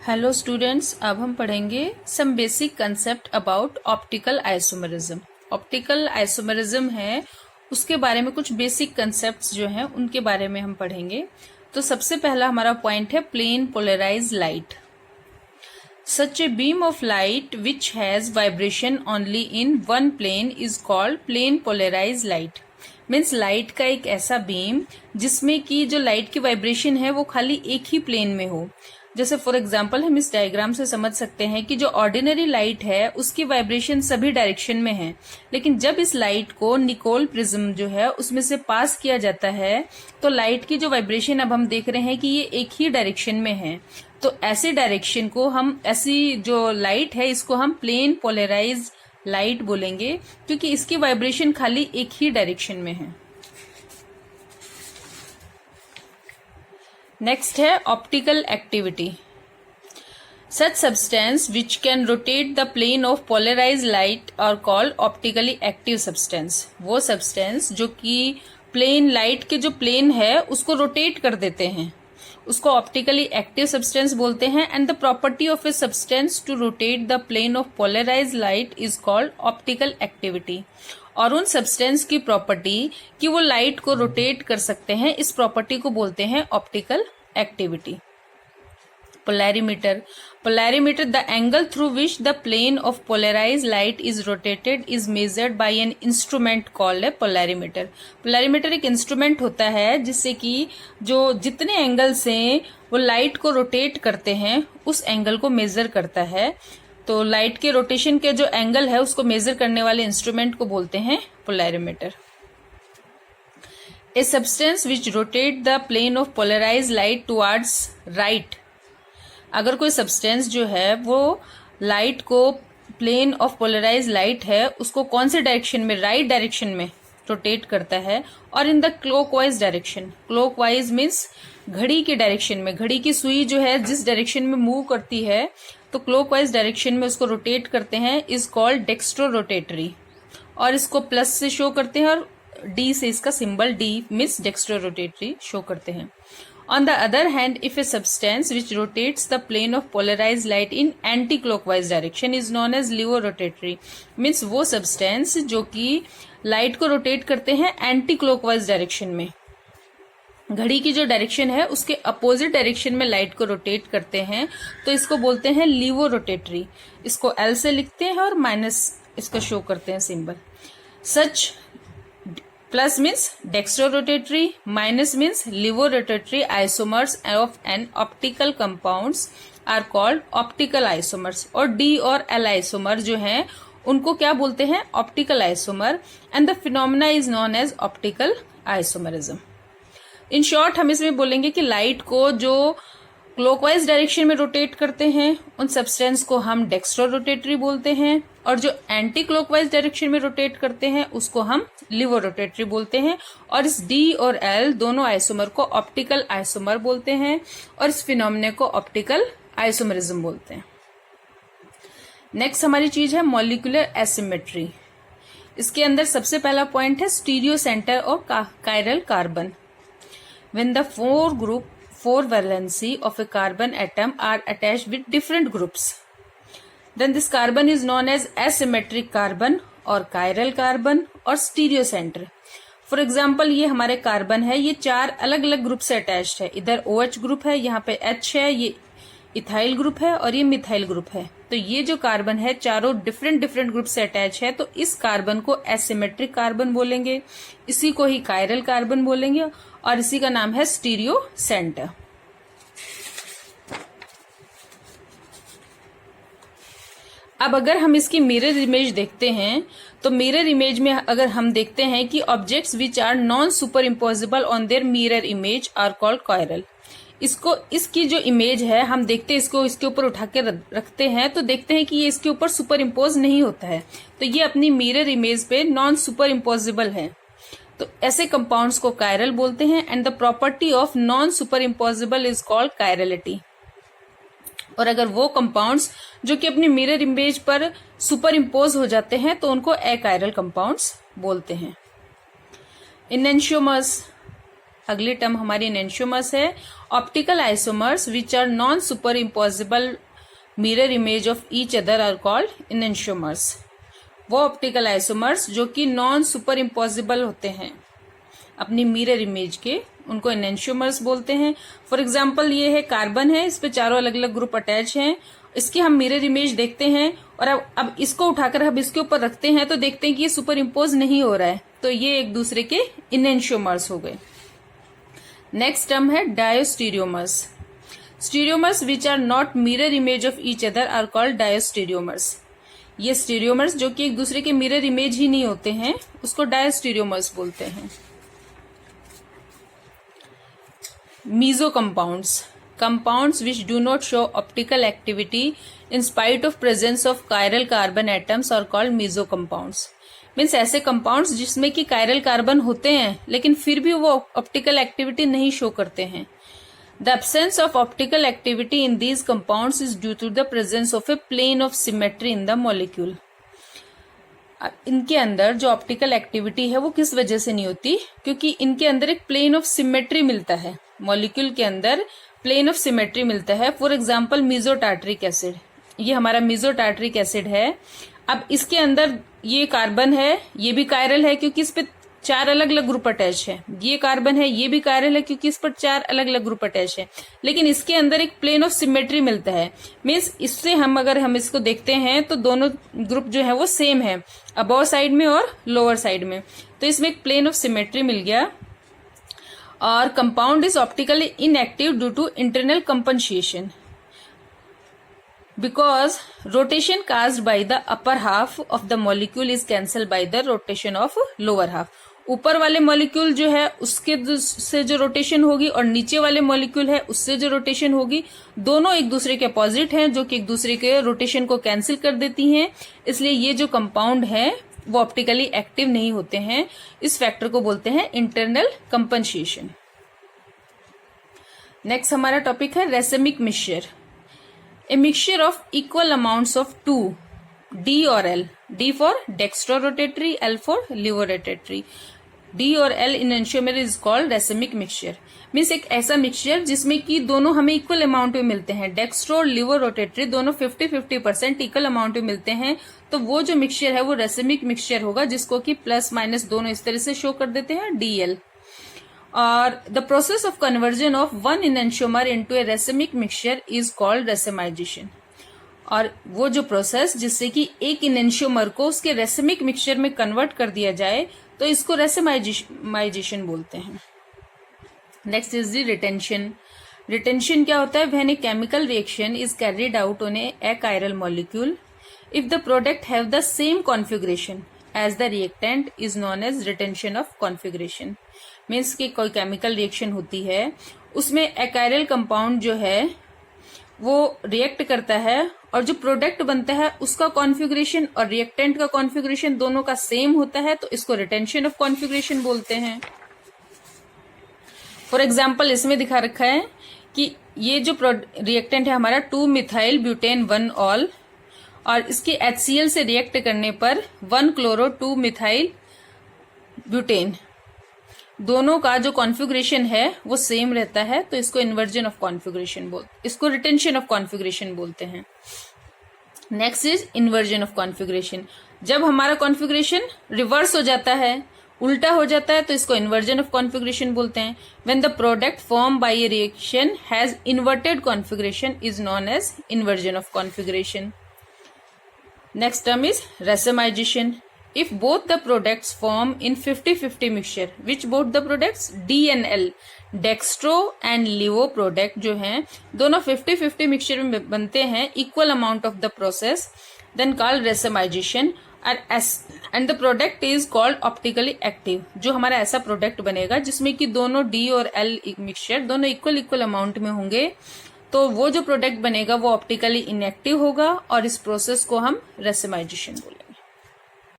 Hello students, अब हम पढ़ेंगे some basic concept about optical isomerism. Optical isomerism है, उसके बारे में कुछ बेसिक कंसेप्ट्स जो हैं उनके बारे में हम पढ़ेंगे। तो सबसे पहला हमारा पॉइंट है plane polarise light. Such a beam of light which has vibration only in one plane is called plane polarise light. Means light का एक ऐसा बीम जिसमें कि जो लाइट की वाइब्रेशन है वो खाली एक ही प्लेन में हो। जैसे फॉर एग्जांपल हम इस डायग्राम से समझ सकते हैं कि जो ऑर्डिनरी लाइट है उसकी वाइब्रेशन सभी डायरेक्शन में है, लेकिन जब इस लाइट को निकोल प्रिज्म जो है उसमें से पास किया जाता है तो लाइट की जो वाइब्रेशन अब हम देख रहे हैं कि ये एक ही डायरेक्शन में है। तो ऐसे डायरेक्शन को हम, ऐसी जो लाइट है इसको हम प्लेन पोलराइज लाइट बोलेंगे, क्योंकि इसकी वाइब्रेशन खाली एक ही डायरेक्शन में है। नेक्स्ट है optical activity. Such substance which can rotate the plane of polarise light are called optically active substance. वो सब्सटेंस जो कि प्लेन लाइट के जो प्लेन है उसको रोटेट कर देते हैं उसको ऑप्टिकली एक्टिव सब्सटेंस बोलते हैं। And the property of a substance to rotate the plane of polarise light is called optical activity. और उन सब्सटेंस की प्रॉपर्टी कि वो लाइट को रोटेट कर सकते हैं, इस प्रॉपर्टी को बोलते हैं optical activity. Polarimeter. Polarimeter, the angle through which the plane of polarise light is rotated is measured by an instrument called a polarimeter. Polarimeter एक इंस्ट्रूमेंट होता है जिससे कि जो जितने एंगल से वो लाइट को रोटेट करते हैं उस एंगल को मेजर करता है। तो लाइट के रोटेशन के जो एंगल है उसको मेजर करने वाले इंस्ट्रूमेंट को बोलते हैं polarimeter. A substance which rotate the plane of polarise light towards right. अगर कोई सब्सटेंस जो है वो लाइट को, प्लेन ऑफ पोलराइज लाइट है उसको कौन से डायरेक्शन में, राइट डायरेक्शन में रोटेट करता है और in the clockwise direction. Clockwise means घड़ी के डायरेक्शन में, घड़ी की सुई जो है जिस डायरेक्शन में मूव करती है तो क्लॉकवाइज डायरेक्शन में उसको रोटेट करते हैं, इज कॉल्ड डेक्स्ट्रो रोटेटरी। और इसको प्लस से शो करते हैं और डी से इसका symbol D means dextrorotatory show करते हैं। On the other hand, if a substance which rotates the plane of polarized light in anti-clockwise direction is known as levorotatory। Means वो substance जो कि लाइट को rotate करते हैं anti clockwise direction में, घड़ी की जो डायरेक्शन है उसके अपोजिट डायरेक्शन में लाइट को रोटेट करते हैं, तो इसको बोलते हैं लीवोरोटेटरी। इसको एल से लिखते हैं और माइनस इसका शो करते हैं symbol. Such plus means dextrorotatory, minus means levorotatory isomers of an optical compounds are called optical isomers. और डी और एल आइसोमर जो हैं उनको क्या बोलते हैं, optical isomer. And the phenomena is known as optical isomerism. In short हम इसमें बोलेंगे कि लाइट को जो क्लॉकवाइज डायरेक्शन में रोटेट करते हैं उन सब्सटेंस को हम डेक्स्ट्रो रोटेटरी बोलते हैं, और जो एंटी क्लॉकवाइज डायरेक्शन में रोटेट करते हैं उसको हम लिवो रोटेटरी बोलते हैं। और इस डी और एल दोनों आइसोमर को ऑप्टिकल आइसोमर बोलते हैं और इस फिनोमेना को ऑप्टिकल आइसोमरिज्म बोलते हैं। नेक्स्ट हमारी चीज है मॉलिक्यूलर एसिमेट्री। इसके अंदर सबसे पहला पॉइंट है स्टीरियो सेंटर और chiral carbon. When the four valency of a carbon atom are attached with different groups, then this carbon is known as asymmetric carbon और chiral carbon और stereo center। फॉर एग्जाम्पल ये हमारे carbon है, ये चार अलग अलग ग्रुप से अटैच्ड है। इधर OH ग्रुप है, यहाँ पे H है, ये इथाइल ग्रुप है और ये मिथाइल ग्रुप है। तो ये जो कार्बन है चारों डिफरेंट ग्रुप से अटैच है, तो इस कार्बन को एसिमेट्रिक कार्बन बोलेंगे, इसी को ही कायरल कार्बन बोलेंगे और इसी का नाम है स्टीरियो सेंटर। अब अगर हम इसकी मिरर इमेज देखते हैं तो मिरर इमेज में अगर हम देखते हैं कि objects which are non superimposable on their mirror image are called chiral. इसकी जो इमेज है हम देखते हैं, इसको इसके ऊपर उठा के रखते हैं तो देखते हैं कि ये इसके ऊपर सुपर इम्पोज नहीं होता है, तो ये अपनी मिरर इमेज पे नॉन सुपर इम्पोजिबल है। तो ऐसे कंपाउंड्स को कायरल बोलते हैं। And the property of non super imposable is called chirality. और अगर वो कंपाउंड्स जो कि अपनी मिरर इमेज पर सुपर इम्पोज हो जाते हैं तो उनको एकायरल कंपाउंड्स बोलते हैं। इनेंशियोमर्स। अगली टर्म हमारी एनेंशियोमर्स है। Optical isomers which are non super impossible mirror image of each other are called enantiomers. वो ऑप्टिकल आइसोमर्स जो कि नॉन सुपर इम्पॉसिबल होते हैं अपनी मिरर इमेज के, उनको एनेंशियोमर्स बोलते हैं। फॉर एग्जाम्पल ये है कार्बन है, इस पे चारों अलग अलग ग्रुप अटैच हैं, इसकी हम मिरर इमेज देखते हैं और अब इसको उठाकर हम इसके ऊपर रखते हैं तो देखते हैं कि ये सुपर इम्पोज नहीं हो रहा है, तो ये एक दूसरे के एनेंशियोमर्स हो गए। नेक्स्ट टर्म है diastereomers. Stereomers which are not mirror image of each other are called diastereomers. ये स्टीरियोमर्स जो कि एक दूसरे के मिरर इमेज ही नहीं होते हैं उसको डायोस्टीरियोमर्स बोलते हैं। Meso compounds, compounds which do not show optical activity in spite of presence of chiral carbon atoms are called meso compounds। Means ऐसे कंपाउंड्स जिसमें कि कायरल कार्बन होते हैं लेकिन फिर भी वो ऑप्टिकल एक्टिविटी नहीं शो करते हैं। The absence of optical activity in these compounds is due to the presence of a plane of symmetry in the molecule. इनके अंदर जो ऑप्टिकल एक्टिविटी है वो किस वजह से नहीं होती, क्योंकि इनके अंदर एक प्लेन ऑफ सिमेट्री मिलता है, मॉलिक्यूल के अंदर प्लेन ऑफ सिमेट्री मिलता है। For example meso tartaric acid, ये हमारा मीजो टार्टरिक एसिड है। अब इसके अंदर ये कार्बन है, ये भी कायरल है क्योंकि इस पे 4 अलग अलग ग्रुप अटैच है, ये कार्बन है, ये भी कायरल है क्योंकि इस पर 4 अलग अलग ग्रुप अटैच है, लेकिन इसके अंदर एक प्लेन ऑफ सिमेट्री मिलता है। मीन्स इससे अगर हम इसको देखते हैं तो दोनों ग्रुप जो है वो सेम है, अबव साइड में और लोअर साइड में, तो इसमें एक प्लेन ऑफ सिमेट्री मिल गया। और compound is optically inactive due to internal compensation because rotation caused by the upper half of the molecule is cancel by the rotation of lower half. ऊपर वाले molecule जो है उसके से जो रोटेशन होगी और नीचे वाले मॉलिक्यूल है उससे जो रोटेशन होगी, दोनों एक दूसरे के अपोजिट हैं जो कि एक दूसरे के रोटेशन को कैंसिल कर देती हैं, इसलिए ये जो कंपाउंड है वो ऑप्टिकली एक्टिव नहीं होते हैं। इस फैक्टर को बोलते हैं इंटरनल कंपनसेशन। नेक्स्ट हमारा टॉपिक है racemic mixture. A mixture of equal amounts of 2 D और L, D for dextrorotatory, L for levorotatory, D और L in enantiomer is called racemic mixture. Means एक ऐसा मिक्सचर जिसमें कि दोनों हमें इक्वल अमाउंट में मिलते हैं, डेक्स्ट्रो और लिवोरोटेटरी दोनों 50-50% इक्वल अमाउंट में मिलते हैं, तो वो जो मिक्सचर है वो रेसिमिक मिक्सचर होगा, जिसको कि प्लस माइनस दोनों इस तरह से शो कर देते हैं DL। और the process of conversion of one enantiomer into A racemic mixture is called racemisation. और वो जो प्रोसेस जिससे कि एक एनेंशियोमर को उसके रेसिमिक मिक्सचर में कन्वर्ट कर दिया जाए तो इसको रेसिमाइजेशन बोलते हैं। Next is the retention. Retention क्या होता है? When a chemical reaction is carried out on a achiral molecule if the product have the same configuration as the reactant is known as retention of configuration. Means की कोई chemical reaction होती है उसमें achiral compound जो है वो react करता है और जो प्रोडक्ट बनता है उसका कॉन्फ़िगरेशन और रिएक्टेंट का कॉन्फ़िगरेशन दोनों का सेम होता है, तो इसको रिटेंशन ऑफ कॉन्फ़िगरेशन बोलते हैं। फॉर एग्जाम्पल इसमें दिखा रखा है कि ये जो रिएक्टेंट है हमारा 2-मिथाइल ब्यूटेन 1-ऑल और इसके HCl से रिएक्ट करने पर 1-क्लोरो-2-मिथाइल ब्यूटेन, दोनों का जो कॉन्फ़िगरेशन है वो सेम रहता है, तो इसको इन्वर्जन ऑफ कॉन्फ़िगरेशन इसको रिटेंशन ऑफ कॉन्फ़िगरेशन बोलते हैं। Next is inversion of configuration. जब हमारा कॉन्फ़िगरेशन रिवर्स हो जाता है, उल्टा हो जाता है, तो इसको इन्वर्जन ऑफ कॉन्फ़िगरेशन बोलते हैं। When the product form by a reaction has inverted configuration is known as inversion of configuration. Next term is racemisation. If both the products form in 50-50 mixture, which both the products D and L, dextro and levo product जो हैं दोनों 50-50 mixture में बनते हैं, equal amount of the process, then called racemization, and the product is called optically active। जो हमारा ऐसा product बनेगा जिसमें कि दोनों D और L मिक्सचर दोनों इक्वल अमाउंट में होंगे, तो वो जो प्रोडक्ट बनेगा वो ऑप्टिकली इनएक्टिव होगा और इस प्रोसेस को हम रेसिमाइजेशन बोलेंगे।